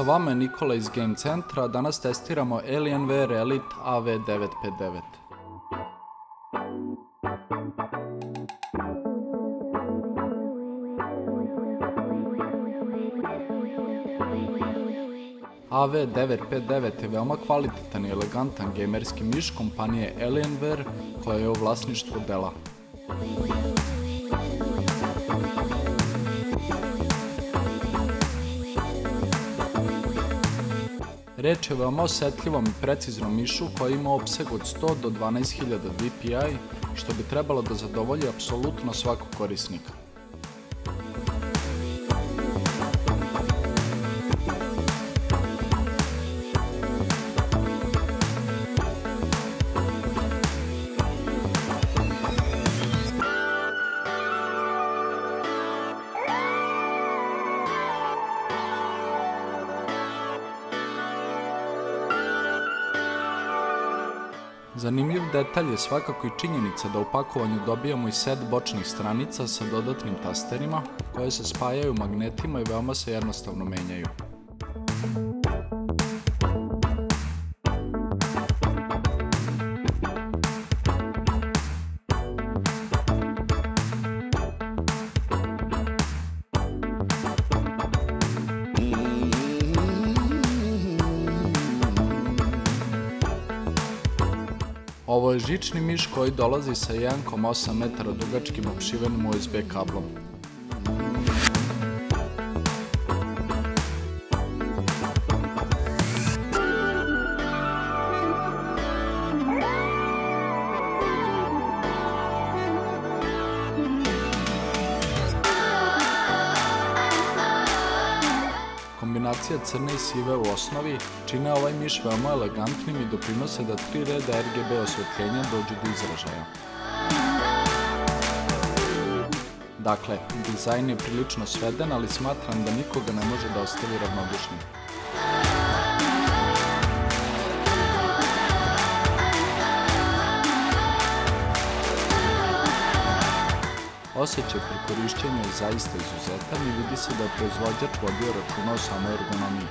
Sa vama je Nikola iz Game Centra, danas testiramo Alienware Elite AV959. AV959 je veoma kvalitetan i elegantan gamerski miš kompanije Alienware koja je u vlasništvu Della. Reč je o veoma osjetljivom i preciznom mišu koji ima opseg od 100 do 12.000 dpi, što bi trebalo da zadovolji apsolutno svakog korisnika. Zanimljiv detalj je svakako i činjenica da u pakovanju dobijamo i set bočnih stranica sa dodatnim tasterima koje se spajaju magnetima i veoma se jednostavno menjaju. Ovo je žični miš koji dolazi sa 1,8 metara dugačkim opšivenim USB kablom. Kombinacija crne i sive u osnovi čine ovaj miš veoma elegantnim i doprinose da 3 reda RGB osvetljenja dođu do izražaja. Dakle, dizajn je prilično sveden, ali smatram da nikoga ne može da ostavi ravnodušnim. Osjećaj pri korišćenju je zaista izuzetan i vidi se da je proizvođač vodio računa o samoj ergonomiji.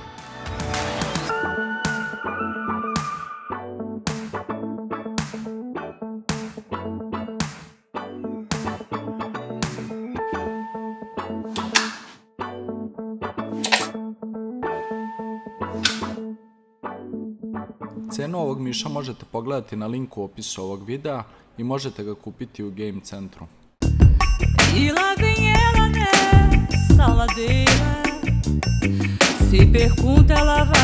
Cenu ovog miša možete pogledati na linku u opisu ovog videa i možete ga kupiti u Game Centru. E lá vem ela nessa ladeira, se pergunta ela vai